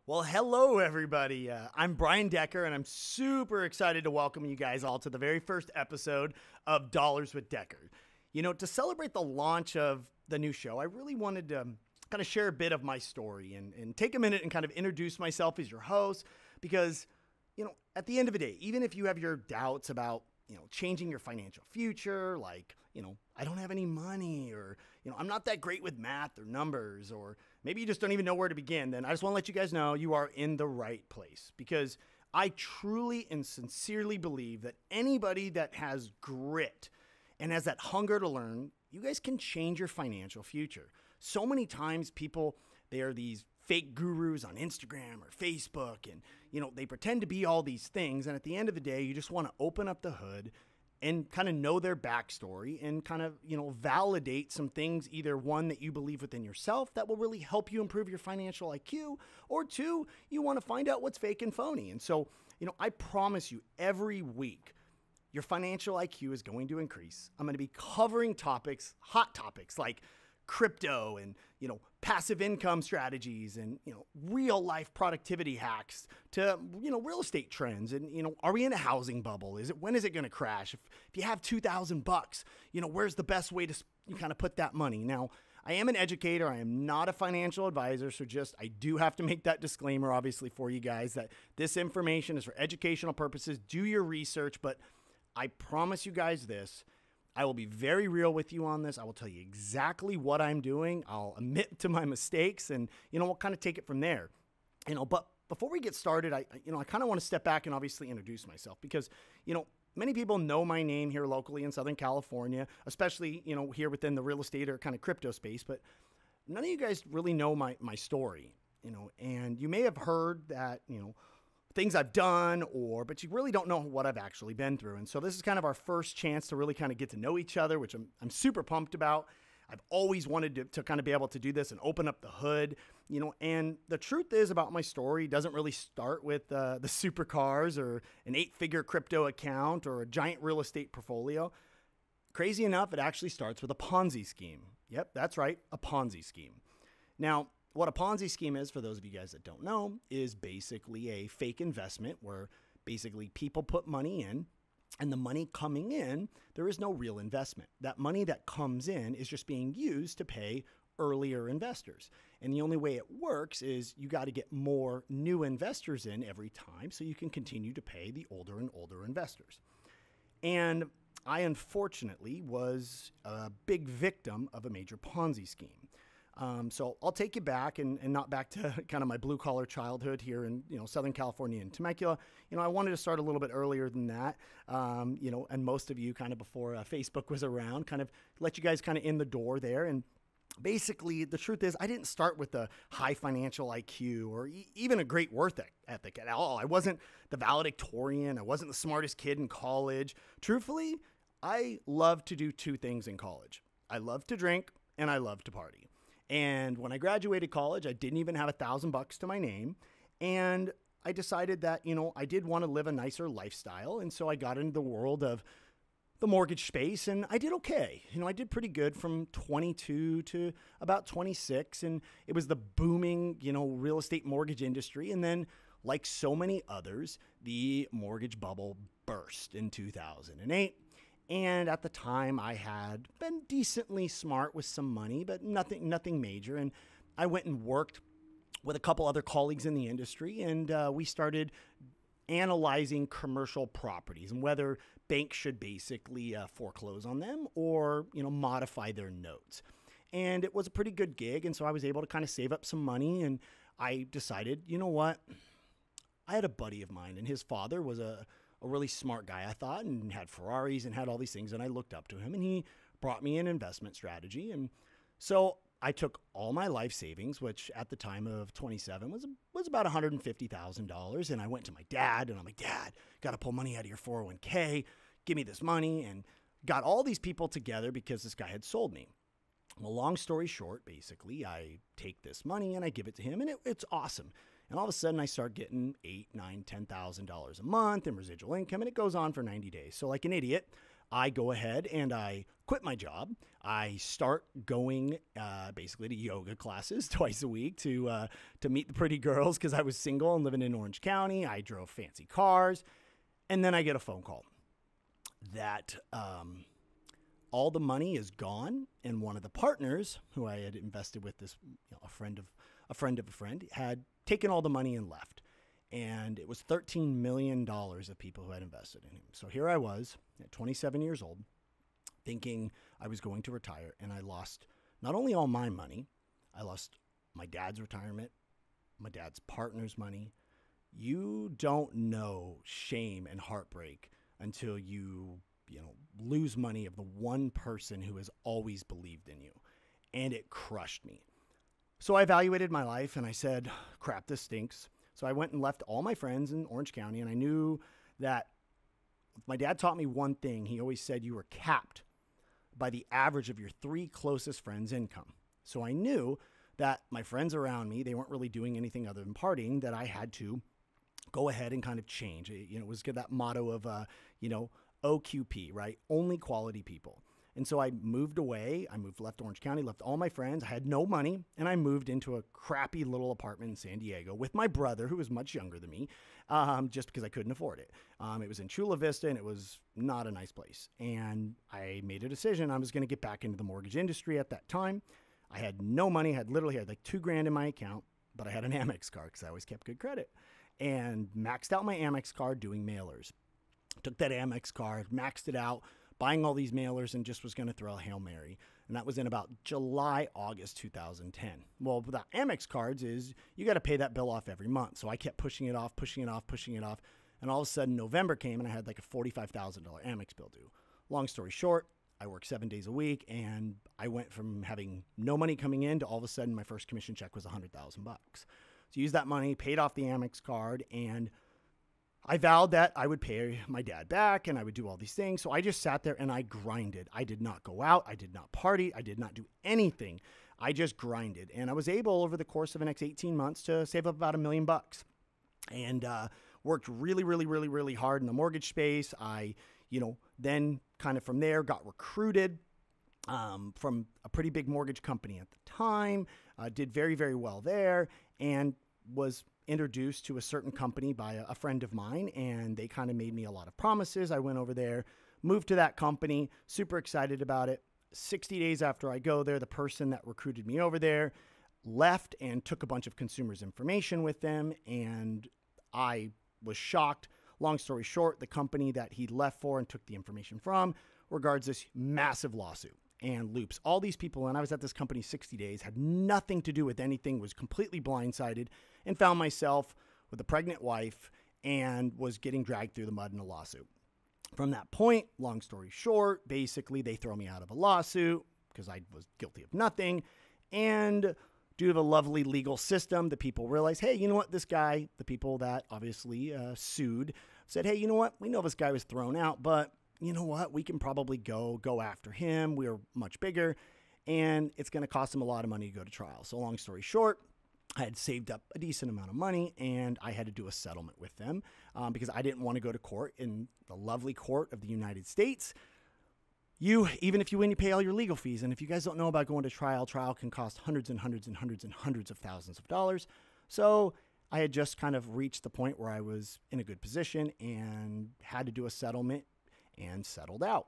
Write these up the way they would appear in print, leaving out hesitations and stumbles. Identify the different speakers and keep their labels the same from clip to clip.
Speaker 1: Well, hello, everybody. I'm Brian Decker, and I'm super excited to welcome you guys all to the very first episode of Dollars with Decker. You know, to celebrate the launch of the new show, I really wanted to kind of share a bit of my story and take a minute and kind of introduce myself as your host because, you know, at the end of the day, even if you have your doubts about changing your financial future, like, I don't have any money, or, I'm not that great with math or numbers, or maybe you just don't even know where to begin, then I just want to let you guys know you are in the right place, because I truly and sincerely believe that anybody that has grit and has that hunger to learn, you guys can change your financial future. So many times people, they are these fake gurus on Instagram or Facebook, and they pretend to be all these things, and at the end of the day you just want to open up the hood and kind of know their backstory and kind of validate some things, either one, that you believe within yourself that will really help you improve your financial IQ, or two, you want to find out what's fake and phony. And so I promise you, every week your financial IQ is going to increase. I'm going to be covering topics, hot topics like crypto and, passive income strategies and, real life productivity hacks to, real estate trends. And, are we in a housing bubble? When is it going to crash? If you have $2,000, where's the best way to kind of put that money? Now, I am an educator. I am not a financial advisor. So I do have to make that disclaimer, obviously, for you guys, that this information is for educational purposes. Do your research, but I promise you guys this. I will be very real with you on this. I will tell you exactly what I'm doing. I'll admit to my mistakes, and we'll kind of take it from there. But before we get started, I kind of want to step back and obviously introduce myself, because many people know my name here locally in Southern California, especially here within the real estate or kind of crypto space. But none of you guys really know my story. And you may have heard that things I've done, but you really don't know what I've actually been through. And so this is kind of our first chance to really kind of get to know each other, which I'm super pumped about. I've always wanted to kind of be able to do this and open up the hood, and the truth is about my story doesn't really start with the supercars or an 8-figure crypto account or a giant real estate portfolio. Crazy enough, it actually starts with a Ponzi scheme. Yep, that's right, a Ponzi scheme. Now, what a Ponzi scheme is, for those of you guys that don't know, is basically a fake investment where basically people put money in, and the money coming in, there is no real investment. That money that comes in is just being used to pay earlier investors. And the only way it works is you got to get more new investors in every time so you can continue to pay the older and older investors. And I unfortunately was a big victim of a major Ponzi scheme. So I'll take you back and not back to kind of my blue collar childhood here in, Southern California and Temecula. I wanted to start a little bit earlier than that. And most of you kind of before Facebook was around, kind of let you guys kind of in the door there. And basically the truth is I didn't start with a high financial IQ or even a great work ethic at all. I wasn't the valedictorian. I wasn't the smartest kid in college. Truthfully, I loved to do two things in college. I loved to drink and I loved to party. And when I graduated college, I didn't even have $1,000 to my name. And I decided that, I did want to live a nicer lifestyle. And so I got into the world of the mortgage space and I did okay. I did pretty good from 22 to about 26. And it was the booming, real estate mortgage industry. And then, like so many others, the mortgage bubble burst in 2008. And at the time I had been decently smart with some money, but nothing major. And I went and worked with a couple other colleagues in the industry, and we started analyzing commercial properties and whether banks should basically foreclose on them or, modify their notes. And it was a pretty good gig. And so I was able to kind of save up some money, and I decided, you know what? I had a buddy of mine, and his father was a really smart guy, I thought, and had Ferraris and had all these things. And I looked up to him, and he brought me an investment strategy. And so I took all my life savings, which at the time of 27 was about $150,000. And I went to my dad and I'm like, Dad, got to pull money out of your 401k. Give me this money. And got all these people together because this guy had sold me. Well, long story short, basically, I take this money and I give it to him, and it's awesome. And all of a sudden I start getting $8,000, $9,000, $10,000 a month in residual income, and it goes on for 90 days. So like an idiot, I go ahead and I quit my job. I start going basically to yoga classes twice a week to meet the pretty girls because I was single and living in Orange County. I drove fancy cars. And then I get a phone call that all the money is gone, and one of the partners who I had invested with, this a friend of a friend, had taken all the money and left. And it was $13 million of people who had invested in him. So here I was at 27 years old, thinking I was going to retire, and I lost not only all my money, I lost my dad's retirement, my dad's partner's money. You don't know shame and heartbreak until you lose money of the one person who has always believed in you. And it crushed me. So I evaluated my life and I said, crap, this stinks. So I went and left all my friends in Orange County, and I knew that my dad taught me one thing. He always said you were capped by the average of your 3 closest friends' income. So I knew that my friends around me, they weren't really doing anything other than partying, that I had to go ahead and kind of change. It was that motto of, OQP, right? Only quality people. And so I moved away. Left Orange County, left all my friends. I had no money, and I moved into a crappy little apartment in San Diego with my brother, who was much younger than me, just because I couldn't afford it. It was in Chula Vista, and it was not a nice place. And I made a decision. I was going to get back into the mortgage industry at that time. I had no money. I had like $2,000 in my account, but I had an Amex card because I always kept good credit, and maxed out my Amex card doing mailers. Took that Amex card, maxed it out, buying all these mailers, and just was going to throw a Hail Mary. And that was in about July, August 2010. Well, with the Amex cards is you got to pay that bill off every month. So I kept pushing it off. And all of a sudden November came and I had like a $45,000 Amex bill due. Long story short, I worked 7 days a week, and I went from having no money coming in to all of a sudden my first commission check was $100,000. So used that money, paid off the Amex card, and I vowed that I would pay my dad back and I would do all these things. So I just sat there and I grinded. I did not go out. I did not party. I did not do anything. I just grinded. And I was able over the course of the next 18 months to save up about $1 million and worked really, really, really, really hard in the mortgage space. I, then kind of from there got recruited from a pretty big mortgage company at the time, did very, very well there, and was introduced to a certain company by a friend of mine, and they kind of made me a lot of promises. I went over there, moved to that company, super excited about it. 60 days after I go there, the person that recruited me over there left and took a bunch of consumers' information with them, and I was shocked. Long story short, the company that he left for and took the information from regards this massive lawsuit and loops all these people. And I was at this company 60 days, had nothing to do with anything, was completely blindsided, and found myself with a pregnant wife and was getting dragged through the mud in a lawsuit. From that point, long story short, basically they throw me out of a lawsuit because I was guilty of nothing. And due to the lovely legal system, the people realized, hey, you know what? This guy, the people that obviously sued, said, hey, you know what? We know this guy was thrown out, but you know what? We can probably go after him. We're much bigger, and it's going to cost him a lot of money to go to trial. So long story short, I had saved up a decent amount of money, and I had to do a settlement with them because I didn't want to go to court in the lovely court of the United States. Even if you win, you pay all your legal fees. And if you guys don't know about going to trial can cost hundreds and hundreds and hundreds and hundreds of thousands of dollars. So I had just kind of reached the point where I was in a good position and had to do a settlement and settled out.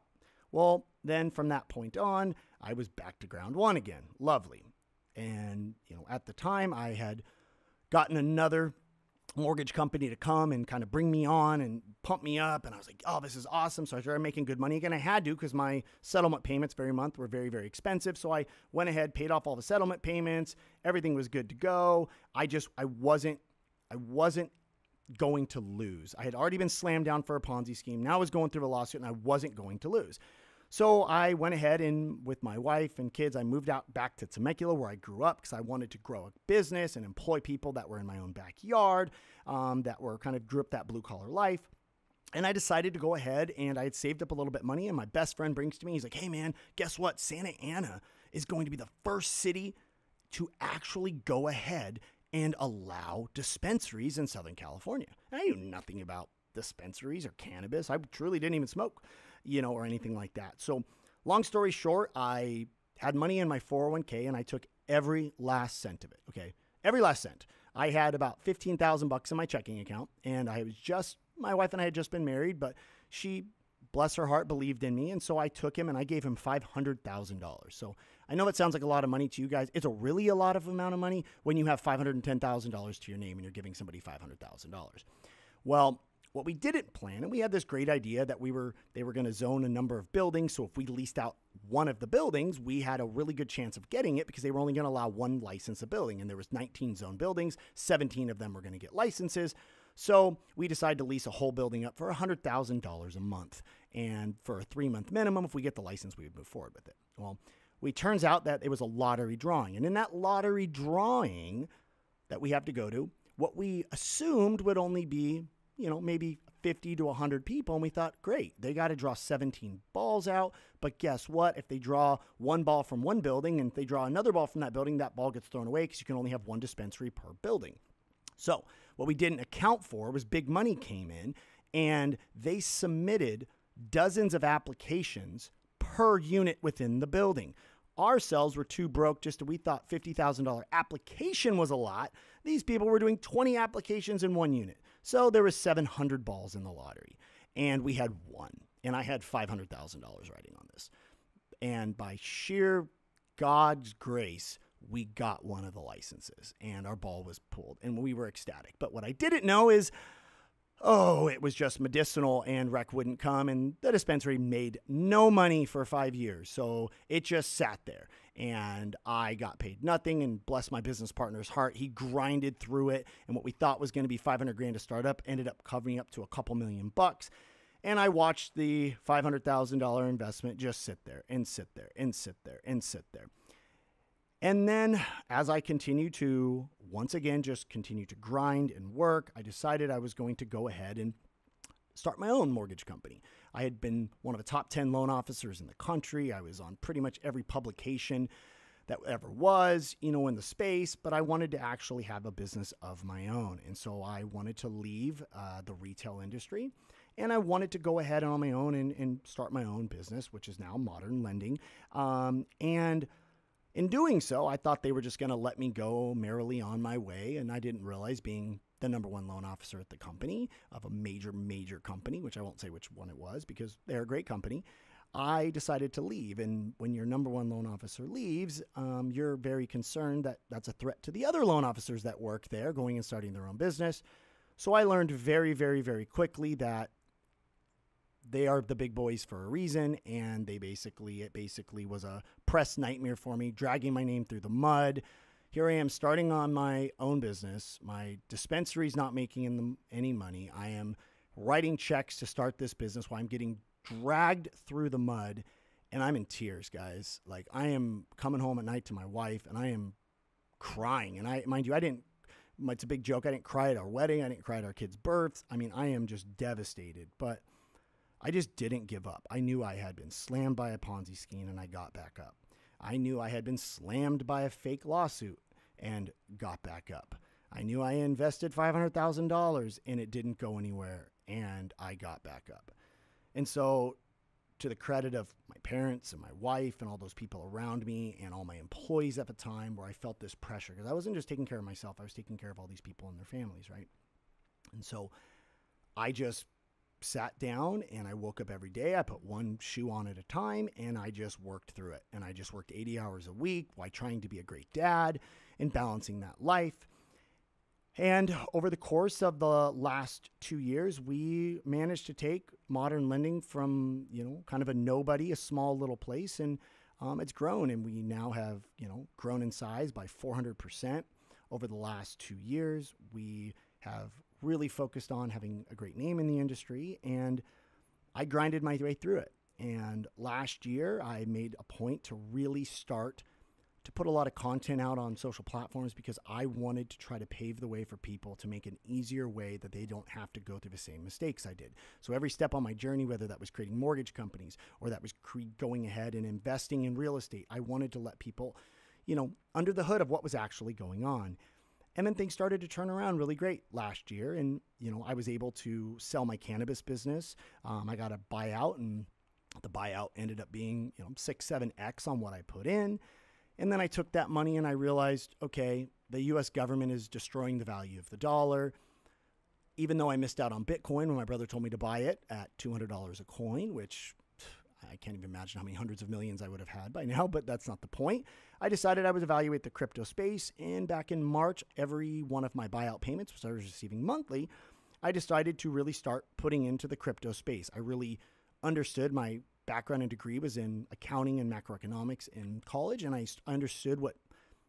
Speaker 1: Well, then from that point on, I was back to ground one again. Lovely. And, at the time I had gotten another mortgage company to come and kind of bring me on and pump me up. And I was like, oh, this is awesome. So I started making good money again. I had to, because my settlement payments every month were very, very expensive. So I went ahead, paid off all the settlement payments. Everything was good to go. I wasn't going to lose. I had already been slammed down for a Ponzi scheme. Now I was going through a lawsuit and I wasn't going to lose. So I went ahead and with my wife and kids, I moved out back to Temecula where I grew up because I wanted to grow a business and employ people that were in my own backyard, that were kind of grew up that blue collar life. And I decided to go ahead, and I had saved up a little bit of money, and my best friend brings to me, he's like, hey man, guess what? Santa Ana is going to be the first city to actually go ahead and allow dispensaries in Southern California. And I knew nothing about dispensaries or cannabis. I truly didn't even smoke. or anything like that. So long story short, I had money in my 401k and I took every last cent of it. Okay. Every last cent. I had about $15,000 in my checking account, and my wife and I had just been married, but she, bless her heart, believed in me. And so I took him and I gave him $500,000. So I know it sounds like a lot of money to you guys. It's a lot of amount of money when you have $510,000 to your name and you're giving somebody $500,000. Well, what we didn't plan, and we had this great idea that they were going to zone a number of buildings. So if we leased out one of the buildings, we had a really good chance of getting it because they were only going to allow one license a building. And there was 19 zone buildings. 17 of them were going to get licenses. So we decided to lease a whole building up for $100,000 a month. And for a 3-month minimum, if we get the license, we would move forward with it. Well, it turns out that it was a lottery drawing. And in that lottery drawing that we have to go to, what we assumed would only be maybe 50 to 100 people. And we thought, great, they got to draw 17 balls out. But guess what? If they draw one ball from one building and if they draw another ball from that building, that ball gets thrown away because you can only have one dispensary per building. So what we didn't account for was big money came in and they submitted dozens of applications per unit within the building. Our cells were too broke we thought $50,000 application was a lot. These people were doing 20 applications in one unit. So there was 700 balls in the lottery and we had one, and I had $500,000 riding on this. And by sheer God's grace, we got one of the licenses and our ball was pulled and we were ecstatic. But what I didn't know is, it was just medicinal and rec wouldn't come, and the dispensary made no money for 5 years. So it just sat there and I got paid nothing, and bless my business partner's heart, he grinded through it. And what we thought was going to be $500,000 to start up ended up covering up to a couple $1,000,000. And I watched the $500,000 investment just sit there and sit there and sit there and sit there. And then as I continued to, once again, just continue to grind and work, I decided I was going to go ahead and start my own mortgage company. I had been one of the top 10 loan officers in the country. I was on pretty much every publication that ever was, in the space, but I wanted to actually have a business of my own. And so I wanted to leave the retail industry, and I wanted to go ahead on my own and start my own business, which is now Modern Lending. And in doing so, I thought they were just going to let me go merrily on my way. And I didn't realize, being the #1 loan officer at the company of a major, major company, which I won't say which one it was because they're a great company, I decided to leave. And when your #1 loan officer leaves, you're very concerned that that's a threat to the other loan officers that work there going and starting their own business. So I learned very, very, very quickly that they are the big boys for a reason, and it basically was a press nightmare for me, dragging my name through the mud. Here I am starting on my own business. My dispensary's not making any money. I am writing checks to start this business while I'm getting dragged through the mud, and I'm in tears, guys. Like, I am coming home at night to my wife, and I am crying. And mind you, it's a big joke, I didn't cry at our wedding. I didn't cry at our kids' births. I mean, I am just devastated, but I just didn't give up. I knew I had been slammed by a Ponzi scheme and I got back up. I knew I had been slammed by a fake lawsuit and got back up. I knew I invested $500,000 and it didn't go anywhere and I got back up. And so, to the credit of my parents and my wife and all those people around me and all my employees at the time, where I felt this pressure, because I wasn't just taking care of myself, I was taking care of all these people and their families, right? And so I just sat down and I woke up every day. I put one shoe on at a time and I just worked through it. And I just worked 80 hours a week while trying to be a great dad and balancing that life. And over the course of the last 2 years, we managed to take Modern Lending from, kind of a nobody, a small little place. And it's grown, and we now have, grown in size by 400% over the last 2 years. We have really focused on having a great name in the industry, and I grinded my way through it. And last year, I made a point to really start to put a lot of content out on social platforms because I wanted to try to pave the way for people to make an easier way that they don't have to go through the same mistakes I did. So every step on my journey, whether that was creating mortgage companies or that was going ahead and investing in real estate, I wanted to let people, under the hood of what was actually going on. And then things started to turn around really great last year. And, I was able to sell my cannabis business. I got a buyout, and The buyout ended up being, 6, 7x on what I put in. And then I took that money and I realized, okay, the US government is destroying the value of the dollar. Even though I missed out on Bitcoin when my brother told me to buy it at $200 a coin, which I can't even imagine how many hundreds of millions I would have had by now, but that's not the point. I decided I would evaluate the crypto space. And back in March, every one of my buyout payments, which I was receiving monthly, I decided to really start putting into the crypto space. I really understood. My background and degree was in accounting and macroeconomics in college, and I understood what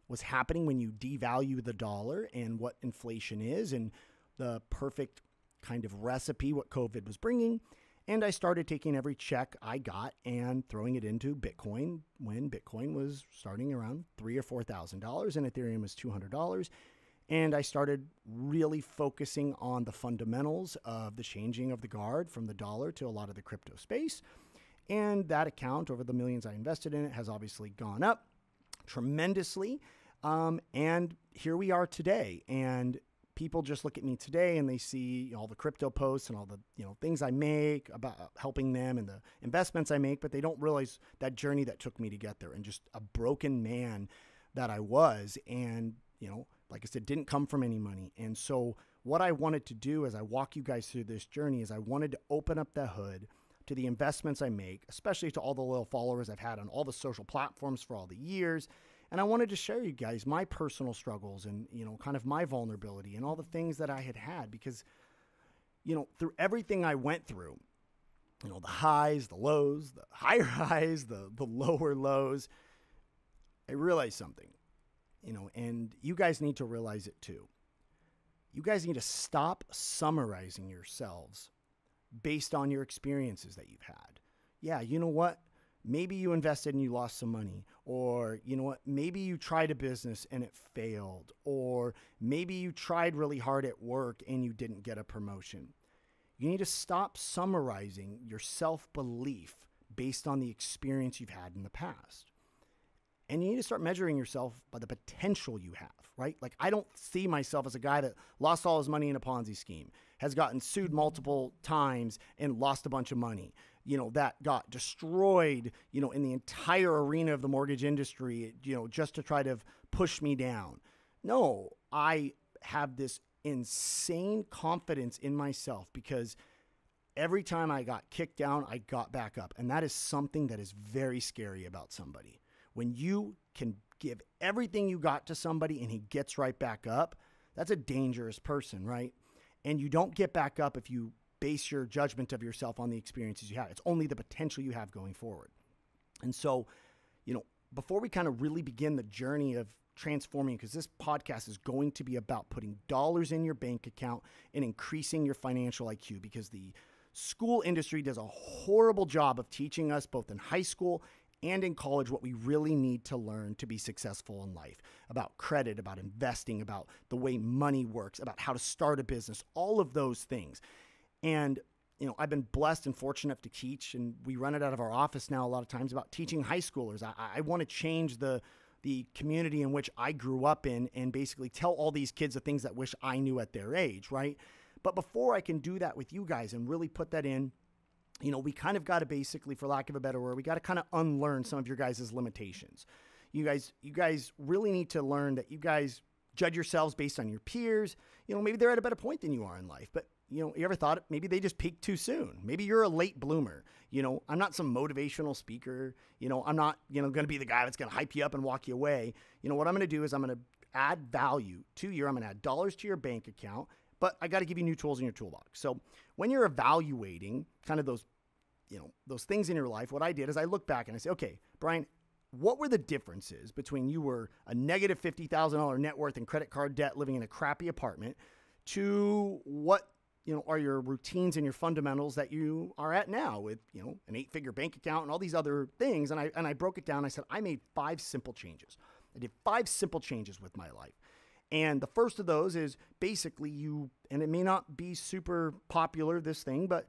Speaker 1: was happening when you devalue the dollar and what inflation is and the perfect kind of recipe what COVID was bringing. And I started taking every check I got and throwing it into Bitcoin when Bitcoin was starting around $3,000 or $4,000 and Ethereum was $200. And I started really focusing on the fundamentals of the changing of the guard from the dollar to a lot of the crypto space. And that account, over the millions I invested in it, has obviously gone up tremendously. And here we are today. And people just look at me today and they see all the crypto posts and all the things I make about helping them and the investments I make, but they don't realize that journey that took me to get there and just a broken man that I was. And like I said, didn't come from any money. And so what I wanted to do as I walk you guys through this journey is I wanted to open up the hood to the investments I make, especially to all the loyal followers I've had on all the social platforms for all the years. And I wanted to share you guys my personal struggles and, kind of my vulnerability and all the things that I had because, through everything I went through, the highs, the lows, the higher highs, the lower lows, I realized something. And you guys need to realize it too. You guys need to stop summarizing yourselves based on your experiences that you've had. Yeah, you know what? Maybe you invested and you lost some money. Or, you know what? Maybe you tried a business and it failed. Or maybe you tried really hard at work and you didn't get a promotion. You need to stop summarizing your self-belief based on the experience you've had in the past. And you need to start measuring yourself by the potential you have, right? Like, I don't see myself as a guy that lost all his money in a Ponzi scheme, has gotten sued multiple times and lost a bunch of money, that got destroyed, in the entire arena of the mortgage industry, just to try to push me down. No, I have this insane confidence in myself because every time I got kicked down, I got back up. And that is something that is very scary about somebody. When you can give everything you got to somebody and he gets right back up, that's a dangerous person, right? And you don't get back up if you base your judgment of yourself on the experiences you had. It's only the potential you have going forward. And so, before we kind of really begin the journey of transforming, because this podcast is going to be about putting dollars in your bank account and increasing your financial IQ, because the school industry does a horrible job of teaching us both in high school and in college what we really need to learn to be successful in life, about credit, about investing, about the way money works, about how to start a business, all of those things. And, I've been blessed and fortunate enough to teach, and we run it out of our office now a lot of times, about teaching high schoolers. I want to change the community in which I grew up in and basically tell all these kids the things that wish I knew at their age, right? But before I can do that with you guys and really put that in, we kind of got to basically, for lack of a better word, we got to kind of unlearn some of your guys' limitations. You guys really need to learn that you guys judge yourselves based on your peers. Maybe they're at a better point than you are in life, but you ever thought maybe they just peaked too soon? Maybe you're a late bloomer. I'm not some motivational speaker. I'm not, going to be the guy that's going to hype you up and walk you away. What I'm going to do is I'm going to add value to I'm going to add dollars to your bank account, but I got to give you new tools in your toolbox. So when you're evaluating kind of those things in your life, what I did is I look back and I say, okay, Brian, what were the differences between you were a negative $50,000 net worth and credit card debt living in a crappy apartment to what are your routines and your fundamentals that you are at now with, an 8-figure bank account and all these other things. And I broke it down. I said, I made 5 simple changes. I did 5 simple changes with my life. And the first of those is basically and it may not be super popular, this thing, but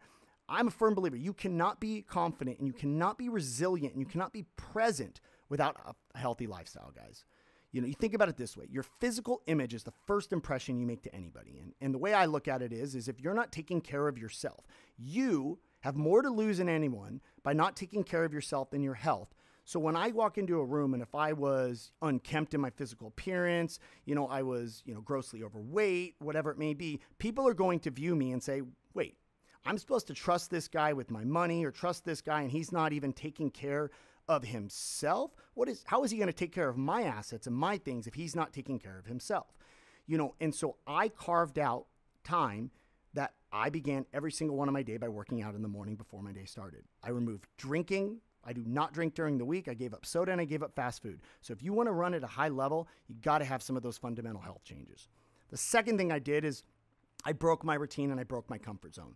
Speaker 1: I'm a firm believer. You cannot be confident and you cannot be resilient and you cannot be present without a healthy lifestyle, guys. You think about it this way. Your physical image is the first impression you make to anybody. And the way I look at it is if you're not taking care of yourself, you have more to lose than anyone by not taking care of yourself and your health. So when I walk into a room and if I was unkempt in my physical appearance, I was, grossly overweight, whatever it may be, people are going to view me and say, wait, I'm supposed to trust this guy with my money or trust this guy and he's not even taking care of himself? How is he going to take care of my assets and my things if he's not taking care of himself? And so I carved out time that I began every single one of my day by working out in the morning before my day started. I removed drinking. I do not drink during the week. I gave up soda and I gave up fast food. So if you want to run at a high level, you got to have some of those fundamental health changes. The second thing I did is I broke my routine and I broke my comfort zone.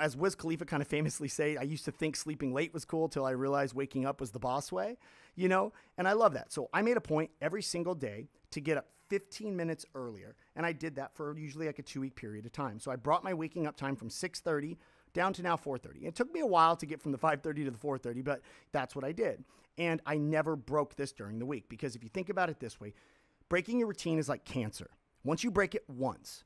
Speaker 1: As Wiz Khalifa kind of famously say, I used to think sleeping late was cool till I realized waking up was the boss way, and I love that. So I made a point every single day to get up 15 minutes earlier. And I did that for usually like a 2-week period of time. So I brought my waking up time from 6:30 down to now 4:30. It took me a while to get from the 5:30 to the 4:30, but that's what I did. And I never broke this during the week because if you think about it this way, breaking your routine is like cancer. Once you break it once,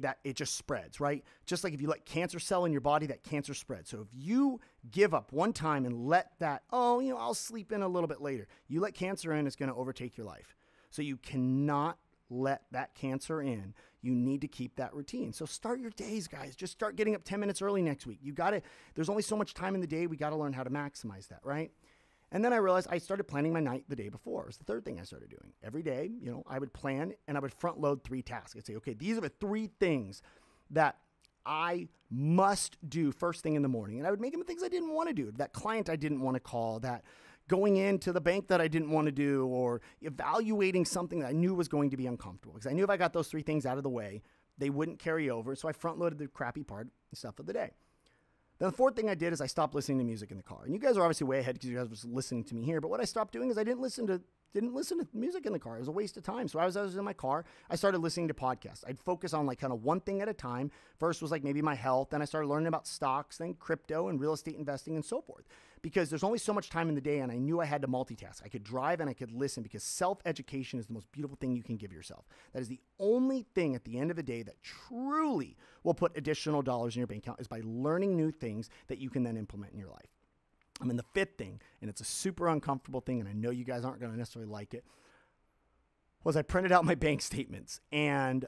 Speaker 1: that it just spreads, right? Just like if you let cancer cell in your body, that cancer spreads. So if you give up one time and let that, I'll sleep in a little bit later. You let cancer in, it's going to overtake your life. So you cannot let that cancer in. You need to keep that routine. So start your days, guys. Just start getting up 10 minutes early next week. There's only so much time in the day. We got to learn how to maximize that, right? And then I realized I started planning my night the day before. It was the third thing I started doing. Every day, I would plan and I would front load 3 tasks. I'd say, okay, these are the 3 things that I must do first thing in the morning. And I would make them things I didn't want to do. That client I didn't want to call, that going into the bank that I didn't want to do, or evaluating something that I knew was going to be uncomfortable. Because I knew if I got those 3 things out of the way, they wouldn't carry over. So I front loaded the crappy part and stuff of the day. Then the 4th thing I did is I stopped listening to music in the car. And you guys are obviously way ahead because you guys were listening to me here. But what I stopped doing is I didn't listen to music in the car. It was a waste of time. So I was in my car. I started listening to podcasts. I'd focus on like kind of one thing at a time. First was like maybe my health. Then I started learning about stocks, then crypto and real estate investing and so forth. Because there's only so much time in the day and I knew I had to multitask. I could drive and I could listen because self-education is the most beautiful thing you can give yourself. That is the only thing at the end of the day that truly will put additional dollars in your bank account is by learning new things that you can then implement in your life. I mean, the 5th thing, and it's a super uncomfortable thing, and I know you guys aren't going to necessarily like it, was I printed out my bank statements. And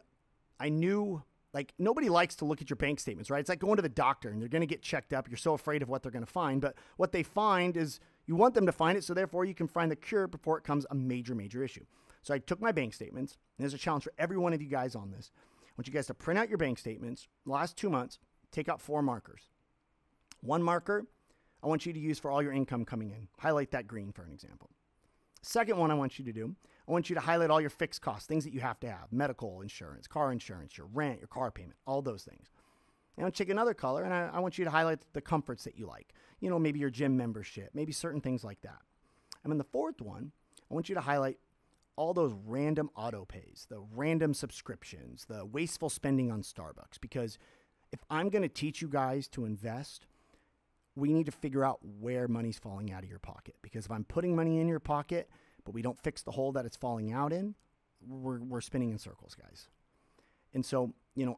Speaker 1: I knew, like, nobody likes to look at your bank statements, right? It's like going to the doctor, and they're going to get checked up. You're so afraid of what they're going to find. But what they find is you want them to find it, so therefore you can find the cure before it becomes a major, major issue. So I took my bank statements, and there's a challenge for every one of you guys on this. I want you guys to print out your bank statements. The last 2 months, take out 4 markers. 1 marker I want you to use for all your income coming in. Highlight that green for an example. Second one I want you to do, I want you to highlight all your fixed costs, things that you have to have, medical insurance, car insurance, your rent, your car payment, all those things. And I'll take another color and I want you to highlight the comforts that you like. Maybe your gym membership, maybe certain things like that. And then the 4th one, I want you to highlight all those random auto pays, the random subscriptions, the wasteful spending on Starbucks. Because if I'm going to teach you guys to invest, we need to figure out where money's falling out of your pocket. Because if I'm putting money in your pocket, but we don't fix the hole that it's falling out in, we're spinning in circles, guys. And so,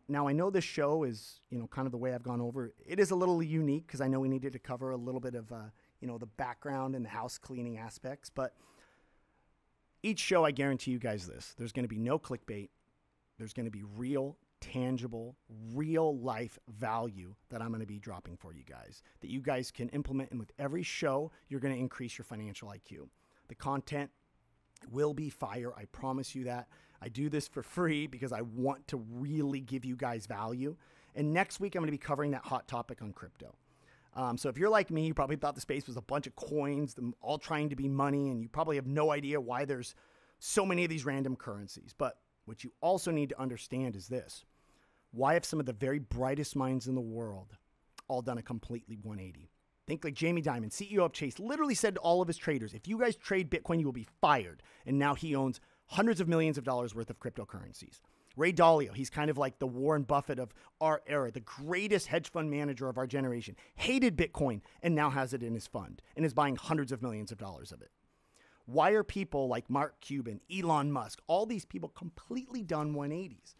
Speaker 1: now I know this show is, kind of the way I've gone over. It is a little unique because I know we needed to cover a little bit of, the background and the house cleaning aspects. But each show, I guarantee you guys this. There's going to be no clickbait. There's going to be real, tangible, real life value that I'm going to be dropping for you guys that you guys can implement. And with every show, you're going to increase your financial IQ. The content will be fire. I promise you that. I do this for free because I want to really give you guys value. And next week, I'm going to be covering that hot topic on crypto. So if you're like me, you probably thought the space was a bunch of coins, them all trying to be money, and you probably have no idea why there's so many of these random currencies. But what you also need to understand is this. Why have some of the very brightest minds in the world all done a completely 180? Think like Jamie Dimon, CEO of Chase, literally said to all of his traders, if you guys trade Bitcoin, you will be fired. And now he owns hundreds of millions of dollars worth of cryptocurrencies. Ray Dalio, he's kind of like the Warren Buffett of our era, the greatest hedge fund manager of our generation, hated Bitcoin and now has it in his fund and is buying hundreds of millions of dollars of it. Why are people like Mark Cuban, Elon Musk, all these people completely done 180s?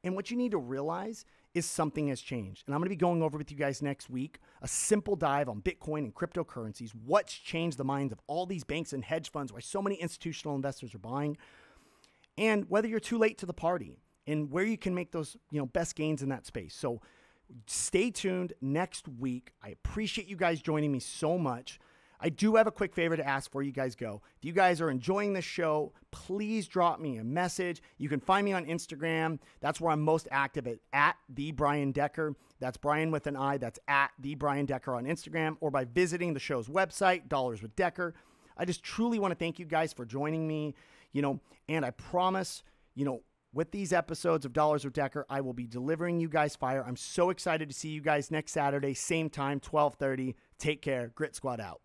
Speaker 1: And what you need to realize is something has changed. And I'm going to be going over with you guys next week a simple dive on Bitcoin and cryptocurrencies, what's changed the minds of all these banks and hedge funds, why so many institutional investors are buying, and whether you're too late to the party and where you can make those, best gains in that space. So stay tuned next week. I appreciate you guys joining me so much. I do have a quick favor to ask before you guys go. If you guys are enjoying this show, please drop me a message. You can find me on Instagram. That's where I'm most active at the Brian Decker. That's Brian with an I. That's at the Brian Decker on Instagram, or by visiting the show's website, Dollars with Decker. I just truly want to thank you guys for joining me, and I promise, with these episodes of Dollars with Decker, I will be delivering you guys fire. I'm so excited to see you guys next Saturday, same time, 12:30. Take care. Grit Squad out.